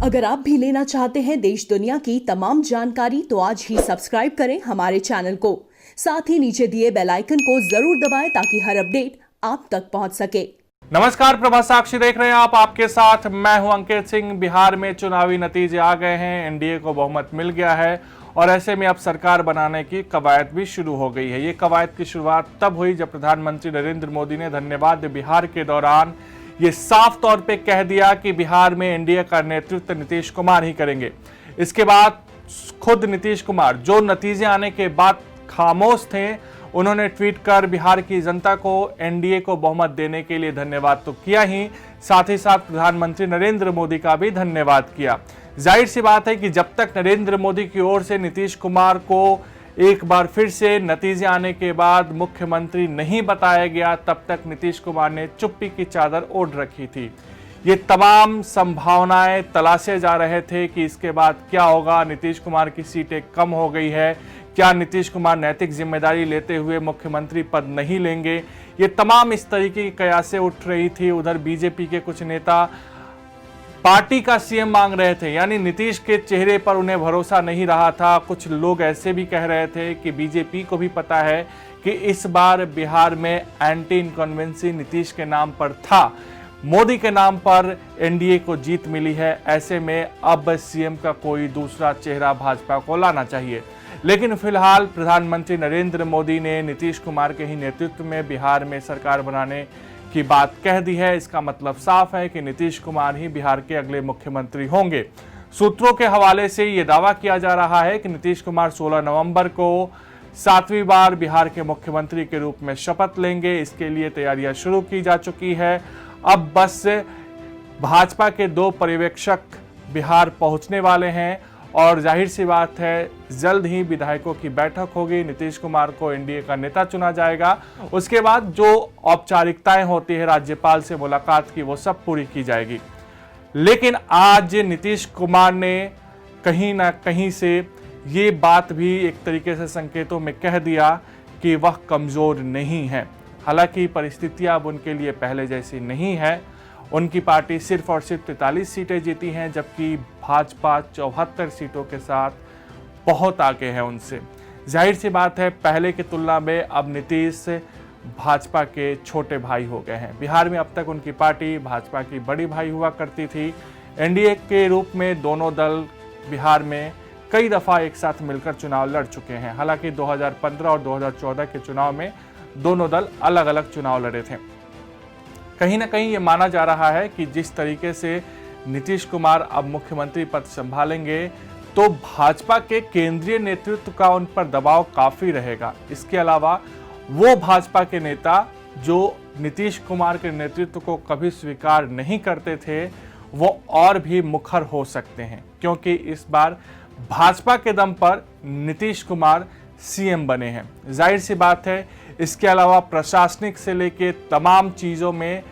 अगर आप भी लेना चाहते हैं देश दुनिया की तमाम जानकारी तो आज ही सब्सक्राइब करें हमारे चैनल को। साथ ही नीचे दिए बेल आइकन को जरूर दबाएं ताकि हर अपडेट आप तक पहुंच सके। नमस्कार, प्रभा साक्षी देख रहे हैं आप। आपके साथ मैं हूं अंकित सिंह। बिहार में चुनावी नतीजे आ गए हैं, एनडीए को बहुमत मिल गया है और ऐसे में अब सरकार बनाने की कवायद भी शुरू हो गई है। ये कवायद की शुरुआत तब हुई जब प्रधानमंत्री नरेंद्र मोदी ने धन्यवाद बिहार के दौरान ये साफ तौर पे कह दिया कि बिहार में एनडीए का नेतृत्व नीतीश कुमार ही करेंगे। इसके बाद खुद नीतीश कुमार, जो नतीजे आने के बाद खामोश थे, उन्होंने ट्वीट कर बिहार की जनता को एनडीए को बहुमत देने के लिए धन्यवाद तो किया ही, साथ ही साथ प्रधानमंत्री नरेंद्र मोदी का भी धन्यवाद किया। जाहिर सी बात है कि जब तक नरेंद्र मोदी की ओर से नीतीश कुमार को एक बार फिर से नतीजे आने के बाद मुख्यमंत्री नहीं बताया गया, तब तक नीतीश कुमार ने चुप्पी की चादर ओढ़ रखी थी। ये तमाम संभावनाएं तलाशे जा रहे थे कि इसके बाद क्या होगा। नीतीश कुमार की सीटें कम हो गई है, क्या नीतीश कुमार नैतिक जिम्मेदारी लेते हुए मुख्यमंत्री पद नहीं लेंगे। ये तमाम इस तरीके की कयासें उठ रही थी। उधर बीजेपी के कुछ नेता पार्टी का सीएम मांग रहे थे, यानी नीतीश के चेहरे पर उन्हें भरोसा नहीं रहा था। कुछ लोग ऐसे भी कह रहे थे कि बीजेपी को भी पता है कि इस बार बिहार में एंटी इनकन्वेंसी नीतीश के नाम पर था, मोदी के नाम पर एनडीए को जीत मिली है। ऐसे में अब सीएम का कोई दूसरा चेहरा भाजपा को लाना चाहिए। लेकिन फिलहाल प्रधानमंत्री नरेंद्र मोदी ने नीतीश कुमार के ही नेतृत्व में बिहार में सरकार बनाने की बात कह दी है। इसका मतलब साफ है कि नीतीश कुमार ही बिहार के अगले मुख्यमंत्री होंगे। सूत्रों के हवाले से यह दावा किया जा रहा है कि नीतीश कुमार 16 नवंबर को 7वीं बार बिहार के मुख्यमंत्री के रूप में शपथ लेंगे। इसके लिए तैयारियां शुरू की जा चुकी है। अब बस भाजपा के 2 पर्यवेक्षक बिहार पहुंचने वाले हैं और जाहिर सी बात है जल्द ही विधायकों की बैठक होगी। नीतीश कुमार को एनडीए का नेता चुना जाएगा। उसके बाद जो औपचारिकताएं होती है राज्यपाल से मुलाकात की, वो सब पूरी की जाएगी। लेकिन आज नीतीश कुमार ने कहीं ना कहीं से ये बात भी एक तरीके से संकेतों में कह दिया कि वह कमजोर नहीं है। हालांकि परिस्थितियां अब उनके लिए पहले जैसी नहीं है। उनकी पार्टी सिर्फ और सिर्फ 43 सीटें जीती हैं, जबकि भाजपा 74 सीटों के साथ बहुत आगे है उनसे। जाहिर सी बात है पहले की तुलना में अब नीतीश भाजपा के छोटे भाई हो गए हैं। बिहार में अब तक उनकी पार्टी भाजपा की बड़ी भाई हुआ करती थी। एनडीए के रूप में दोनों दल बिहार में कई दफा एक साथ मिलकर चुनाव लड़ चुके हैं। हालांकि 2015 और 2014 के चुनाव में दोनों दल अलग अलग चुनाव लड़े थे। कहीं ना कहीं ये माना जा रहा है कि जिस तरीके से नीतीश कुमार अब मुख्यमंत्री पद संभालेंगे तो भाजपा के केंद्रीय नेतृत्व का उन पर दबाव काफी रहेगा। इसके अलावा वो भाजपा के नेता जो नीतीश कुमार के नेतृत्व को कभी स्वीकार नहीं करते थे, वो और भी मुखर हो सकते हैं, क्योंकि इस बार भाजपा के दम पर नीतीश कुमार सीएम बने हैं। जाहिर सी बात है इसके अलावा प्रशासनिक से लेके तमाम चीजों में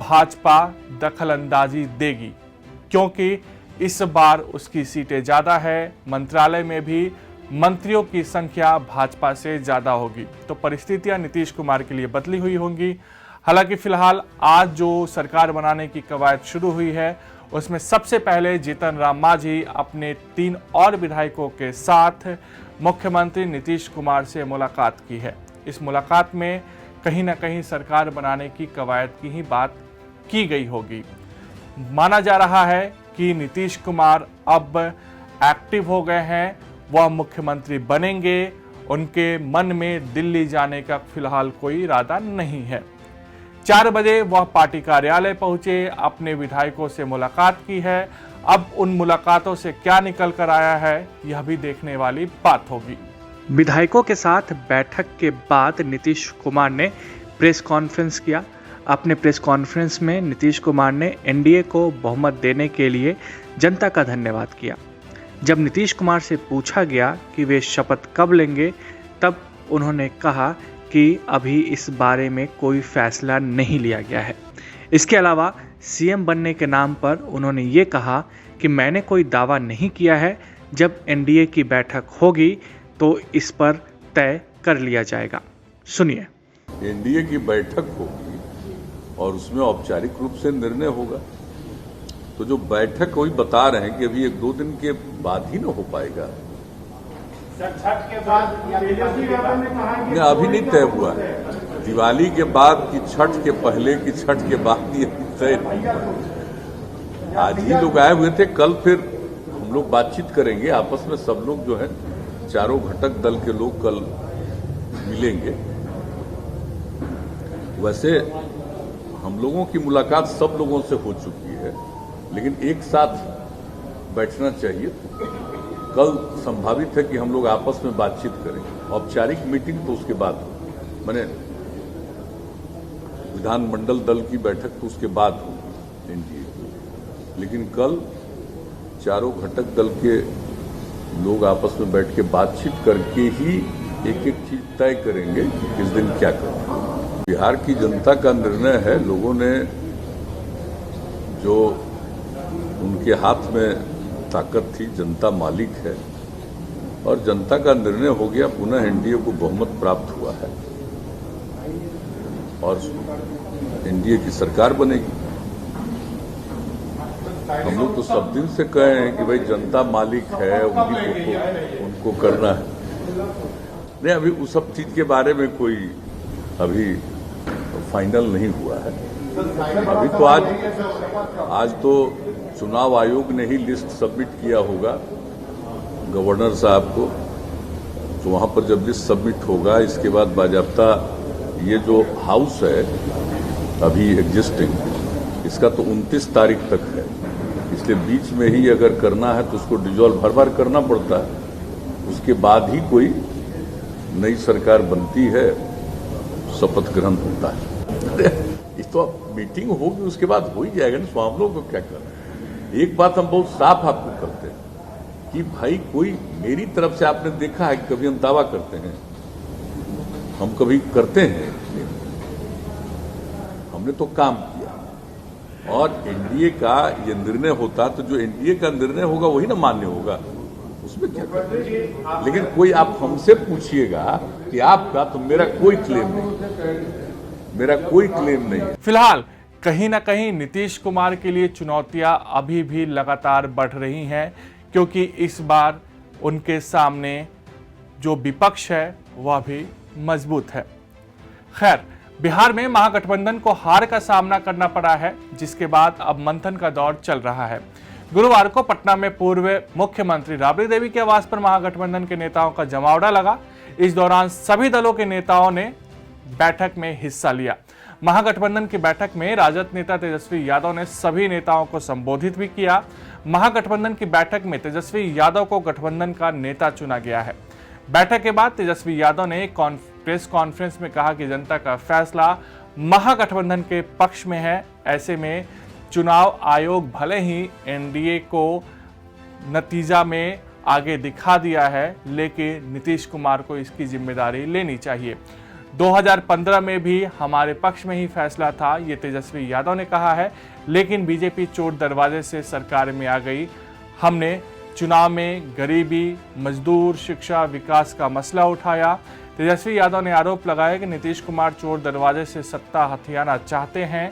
भाजपा दखल अंदाजी देगी, क्योंकि इस बार उसकी सीटें ज्यादा है। मंत्रालय में भी मंत्रियों की संख्या भाजपा से ज्यादा होगी, तो परिस्थितियां नीतीश कुमार के लिए बदली हुई होंगी। हालांकि फिलहाल आज जो सरकार बनाने की कवायद शुरू हुई है, उसमें सबसे पहले जीतन राम मांझी अपने 3 और विधायकों के साथ मुख्यमंत्री नीतीश कुमार से मुलाकात की है। इस मुलाकात में कहीं ना कहीं सरकार बनाने की कवायद की ही बात की गई होगी। माना जा रहा है कि नीतीश कुमार अब एक्टिव हो गए हैं, वह मुख्यमंत्री बनेंगे। उनके मन में दिल्ली जाने का फिलहाल कोई इरादा नहीं है। 4 बजे वह पार्टी कार्यालय पहुंचे, अपने विधायकों से मुलाकात की है। अब उन मुलाकातों से क्या निकल कर आया है, यह भी देखने वाली बात होगी। विधायकों के साथ बैठक के बाद नीतीश कुमार ने प्रेस कॉन्फ्रेंस किया। अपने प्रेस कॉन्फ्रेंस में नीतीश कुमार ने एनडीए को बहुमत देने के लिए जनता का धन्यवाद किया। जब नीतीश कुमार से पूछा गया कि वे शपथ कब लेंगे, तब उन्होंने कहा कि अभी इस बारे में कोई फैसला नहीं लिया गया है। इसके अलावा सीएम बनने के नाम पर उन्होंने ये कहा कि मैंने कोई दावा नहीं किया है, जब एनडीए की बैठक होगी तो इस पर तय कर लिया जाएगा। सुनिए। एनडीए की बैठक होगी और उसमें औपचारिक रूप से निर्णय होगा। तो जो बैठक वही बता रहे हैं कि अभी 1-2 दिन के बाद ही ना हो पाएगा। छठ के बाद नहीं, अभी नहीं तय हुआ है। दिवाली के बाद कि छठ के पहले कि छठ के बाद ये तय नहीं हुआ। आज ही लोग आए हुए थे, कल फिर हम लोग बातचीत करेंगे आपस में। सब लोग जो है चारों घटक दल के लोग कल मिलेंगे। वैसे हम लोगों की मुलाकात सब लोगों से हो चुकी है, लेकिन एक साथ बैठना चाहिए। कल संभावित है कि हम लोग आपस में बातचीत करें। औपचारिक मीटिंग तो उसके बाद हो, माने विधानमंडल दल की बैठक तो उसके बाद हो एनडीए की, लेकिन कल चारों घटक दल के लोग आपस में बैठ के बातचीत करके ही एक एक चीज तय करेंगे कि किस दिन क्या करना। बिहार की जनता का निर्णय है। लोगों ने जो उनके हाथ में ताकत थी, जनता मालिक है और जनता का निर्णय हो गया। पुनः एनडीए को बहुमत प्राप्त हुआ है और एनडीए की सरकार बनेगी। हम लोग तो सब दिन से कहे हैं कि भाई जनता मालिक है, उनको करना है। नहीं, अभी उस सब चीज के बारे में कोई अभी फाइनल नहीं हुआ है। अभी तो आज तो चुनाव आयोग ने ही लिस्ट सबमिट किया होगा गवर्नर साहब को, तो वहां पर जब लिस्ट सबमिट होगा इसके बाद बाजाप्ता ये जो हाउस है अभी एग्जिस्टिंग, इसका तो 29 तारीख तक है। इसलिए बीच में ही अगर करना है तो उसको डिसॉल्व हर बार करना पड़ता है। उसके बाद ही कोई नई सरकार बनती है, शपथ ग्रहण होता है। इस तो अब मीटिंग होगी उसके बाद हो ही जाएगा ना। तो हम लोग को क्या करना। एक बात हम बहुत साफ आपको करते हैं कि भाई कोई मेरी तरफ से आपने देखा है कि कभी हम दावा करते हैं, हम कभी करते हैं, हमने तो काम किया और एनडीए का ये निर्णय होता तो जो एनडीए का निर्णय होगा वही ना मान्य होगा, उसमें क्या करते। लेकिन कोई आप हमसे पूछिएगा कि आपका, तो मेरा कोई क्लेम नहीं, मेरा कोई क्लेम नहीं। फिलहाल कहीं ना कहीं नीतीश कुमार के लिए चुनौतियां अभी भी लगातार बढ़ रही हैं, क्योंकि इस बार उनके सामने जो विपक्ष है वह भी मजबूत है। खैर, बिहार में महागठबंधन को हार का सामना करना पड़ा है, जिसके बाद अब मंथन का दौर चल रहा है। गुरुवार को पटना में पूर्व मुख्यमंत्री राबड़ी देवी के आवास पर महागठबंधन के नेताओं का जमावड़ा लगा। इस दौरान सभी दलों के नेताओं ने बैठक में हिस्सा लिया। महागठबंधन की बैठक में राजद नेता तेजस्वी यादव ने सभी नेताओं को संबोधित भी किया। महागठबंधन की बैठक में तेजस्वी यादव को गठबंधन का नेता चुना गया है। बैठक के बाद तेजस्वी यादव ने प्रेस कॉन्फ्रेंस में कहा कि जनता का फैसला महागठबंधन के पक्ष में है। ऐसे में चुनाव आयोग भले ही एनडीए को नतीजा में आगे दिखा दिया है, लेकिन नीतीश कुमार को इसकी जिम्मेदारी लेनी चाहिए। 2015 में भी हमारे पक्ष में ही फैसला था, ये तेजस्वी यादव ने कहा है, लेकिन बीजेपी चोर दरवाजे से सरकार में आ गई। हमने चुनाव में गरीबी, मजदूर, शिक्षा, विकास का मसला उठाया। तेजस्वी यादव ने आरोप लगाया कि नीतीश कुमार चोर दरवाजे से सत्ता हथियाना चाहते हैं।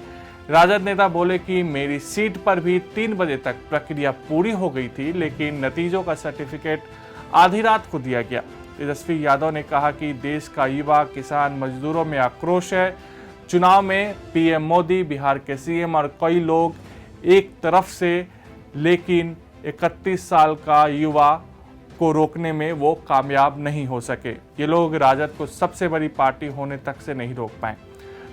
राजद नेता बोले कि मेरी सीट पर भी 3 बजे तक प्रक्रिया पूरी हो गई थी, लेकिन नतीजों का सर्टिफिकेट आधी रात को दिया गया। तेजस्वी यादव ने कहा कि देश का युवा, किसान, मजदूरों में आक्रोश है। चुनाव में पीएम मोदी, बिहार के सीएम और कई लोग एक तरफ से, लेकिन 31 साल का युवा को रोकने में वो कामयाब नहीं हो सके। ये लोग राजद को सबसे बड़ी पार्टी होने तक से नहीं रोक पाए।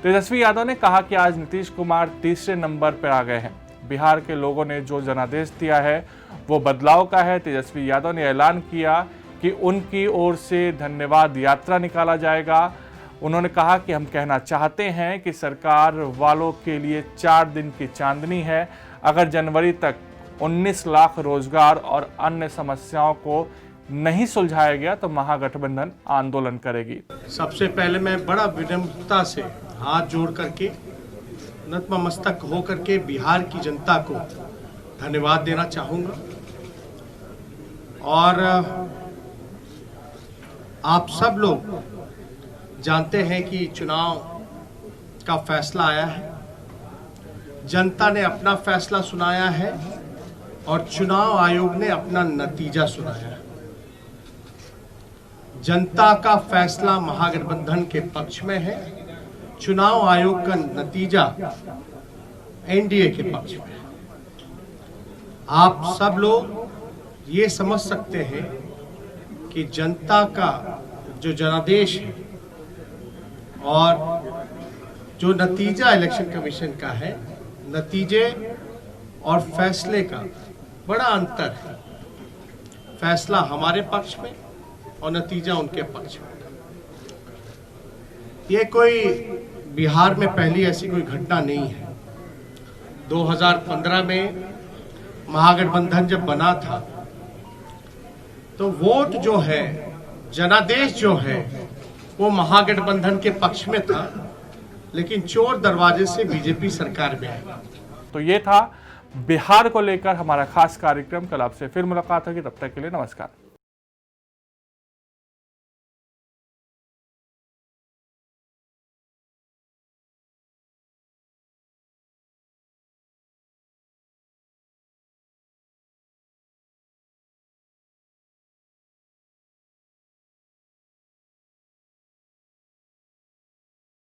तेजस्वी यादव ने कहा कि आज नीतीश कुमार तीसरे नंबर पर आ गए हैं। बिहार के लोगों ने जो जनादेश दिया है वो बदलाव का है। तेजस्वी यादव ने ऐलान किया कि उनकी ओर से धन्यवाद यात्रा निकाला जाएगा। उन्होंने कहा कि हम कहना चाहते हैं कि सरकार वालों के लिए 4 दिन की चांदनी है। अगर जनवरी तक 19 लाख रोजगार और अन्य समस्याओं को नहीं सुलझाया गया तो महागठबंधन आंदोलन करेगी। सबसे पहले मैं बड़ा विनम्रता से हाथ जोड़ करके, नतमस्तक हो करके बिहार की जनता को धन्यवाद देना चाहूँगा। और आप सब लोग जानते हैं कि चुनाव का फैसला आया है। जनता ने अपना फैसला सुनाया है और चुनाव आयोग ने अपना नतीजा सुनाया है। जनता का फैसला महागठबंधन के पक्ष में है, चुनाव आयोग का नतीजा एनडीए के पक्ष में है। आप सब लोग ये समझ सकते हैं कि जनता का जो जनादेश है और जो नतीजा इलेक्शन कमीशन का है, नतीजे और फैसले का बड़ा अंतर है। फैसला हमारे पक्ष में और नतीजा उनके पक्ष में। ये कोई बिहार में पहली ऐसी कोई घटना नहीं है। 2015 में महागठबंधन जब बना था तो वोट जो है, जनादेश जो है, वो महागठबंधन के पक्ष में था, लेकिन चोर दरवाजे से बीजेपी सरकार में आई। तो ये था बिहार को लेकर हमारा खास कार्यक्रम। कल आपसे फिर मुलाकात होगी, तब तक के लिए नमस्कार।